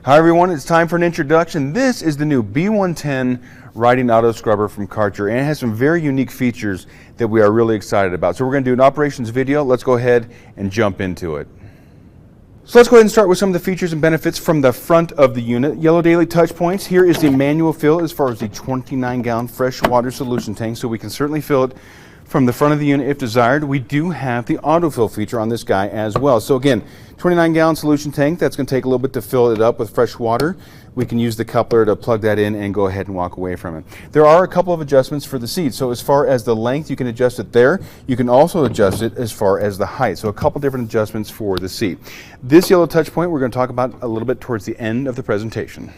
Hi everyone, it's time for an introduction. This is the new B110 Riding Auto Scrubber from Karcher, and it has some very unique features that we are really excited about. So we're going to do an operations video. Let's go ahead and jump into it. So let's go ahead and start with some of the features and benefits from the front of the unit. Yellow daily touch points. Here is the manual fill as far as the 29-gallon freshwater solution tank, so we can certainly fill it from the front of the unit if desired. We do have the autofill feature on this guy as well. So again, 29-gallon solution tank, that's going to take a little bit to fill it up with fresh water. We can use the coupler to plug that in and go ahead and walk away from it. There are a couple of adjustments for the seat. So as far as the length, you can adjust it there. You can also adjust it as far as the height. So a couple different adjustments for the seat. This yellow touch point we're going to talk about a little bit towards the end of the presentation.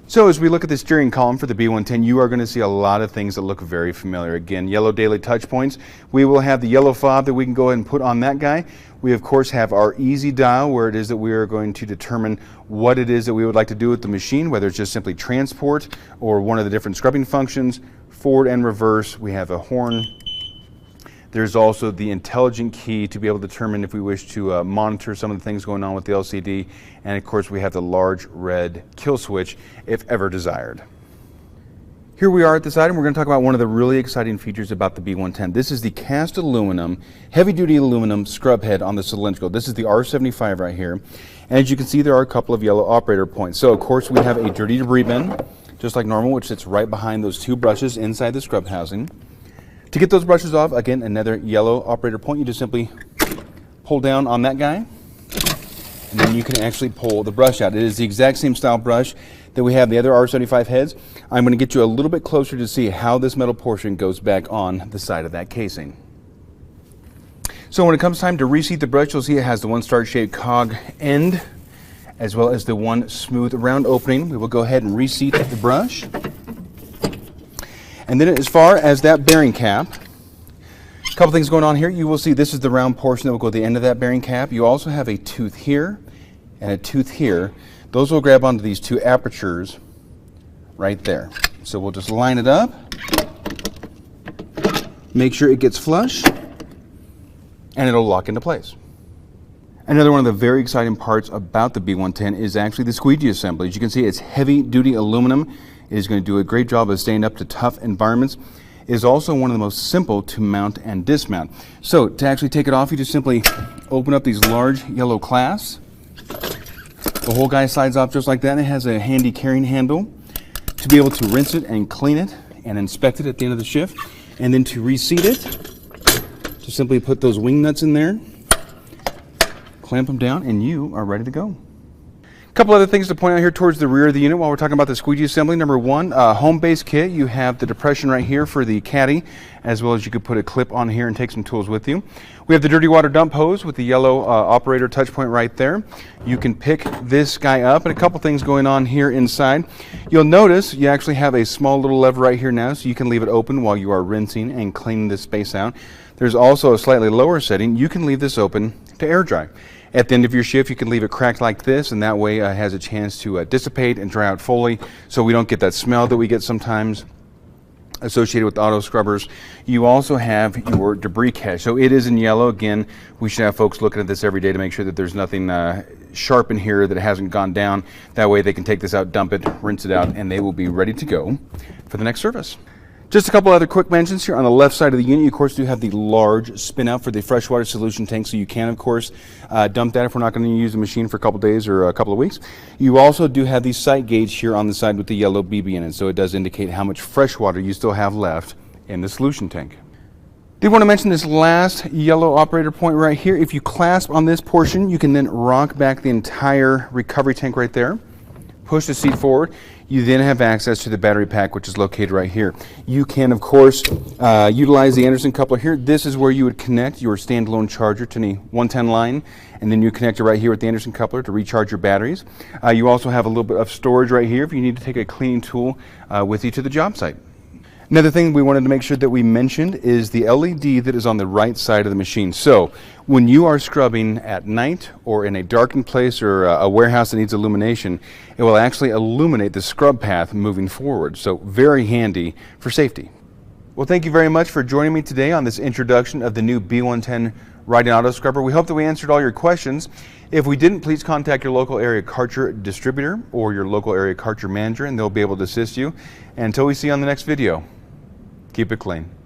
So as we look at the steering column for the B110, you are going to see a lot of things that look very familiar. Again, yellow daily touch points. We will have the yellow fob that we can go ahead and put on that guy. We of course have our easy dial where it is that we are going to determine what it is that we would like to do with the machine, whether it's just simply transport or one of the different scrubbing functions, forward and reverse. We have a horn. There's also the intelligent key to be able to determine if we wish to monitor some of the things going on with the LCD. And of course we have the large red kill switch if ever desired. Here we are at this item. We're going to talk about one of the really exciting features about the B110. This is the cast aluminum, heavy duty aluminum scrub head on the cylindrical. This is the R75 right here. And as you can see, there are a couple of yellow operator points. So of course we have a dirty debris bin, just like normal, which sits right behind those two brushes inside the scrub housing. To get those brushes off, again, another yellow operator point. You just simply pull down on that guy, and then you can actually pull the brush out. It is the exact same style brush that we have the other R75 heads. I'm going to get you a little bit closer to see how this metal portion goes back on the side of that casing. So when it comes time to reseat the brush, you'll see it has the one star-shaped cog end, as well as the one smooth round opening. We will go ahead and reseat the brush. And then as far as that bearing cap, a couple things going on here. You will see this is the round portion that will go to the end of that bearing cap. You also have a tooth here and a tooth here. Those will grab onto these two apertures right there. So we'll just line it up, make sure it gets flush, and it'll lock into place. Another one of the very exciting parts about the B110 is actually the squeegee assembly. As you can see, it's heavy duty aluminum. It is going to do a great job of staying up to tough environments. It is also one of the most simple to mount and dismount. So to actually take it off, you just simply open up these large yellow clasps. The whole guy slides off just like that. It has a handy carrying handle to be able to rinse it and clean it and inspect it at the end of the shift. And then to reseat it, just simply put those wing nuts in there, clamp them down, and you are ready to go. A couple other things to point out here towards the rear of the unit while we're talking about the squeegee assembly. Number one, home base kit. You have the depression right here for the caddy, as well as you could put a clip on here and take some tools with you. We have the dirty water dump hose with the yellow operator touch point right there. You can pick this guy up, and a couple things going on here inside. You'll notice you actually have a small little lever right here now, so you can leave it open while you are rinsing and cleaning this space out. There's also a slightly lower setting. You can leave this open to air dry. At the end of your shift, you can leave it cracked like this, and that way it has a chance to dissipate and dry out fully, so we don't get that smell that we get sometimes associated with auto scrubbers. You also have your debris catch. So it is in yellow. Again, we should have folks looking at this every day to make sure that there's nothing sharp in here that hasn't gone down. That way they can take this out, dump it, rinse it out, and they will be ready to go for the next service. Just a couple other quick mentions here. On the left side of the unit, you of course do have the large spin out for the freshwater solution tank, so you can of course dump that if we're not going to use the machine for a couple days or a couple of weeks. You also do have the sight gauge here on the side with the yellow BB in it, so it does indicate how much fresh water you still have left in the solution tank. Did want to mention this last yellow operator point right here. If you clasp on this portion, you can then rock back the entire recovery tank right there. Push the seat forward. You then have access to the battery pack, which is located right here. You can, of course, utilize the Anderson coupler here. This is where you would connect your standalone charger to the 110 line, and then you connect it right here with the Anderson coupler to recharge your batteries. You also have a little bit of storage right here if you need to take a cleaning tool with you to the job site. Another thing we wanted to make sure that we mentioned is the LED that is on the right side of the machine. So when you are scrubbing at night or in a darkened place or a warehouse that needs illumination, it will actually illuminate the scrub path moving forward. So very handy for safety. Well, thank you very much for joining me today on this introduction of the new B110 riding auto scrubber. We hope that we answered all your questions. If we didn't, please contact your local area Karcher distributor or your local area Karcher manager, and they'll be able to assist you. And until we see you on the next video, keep it clean.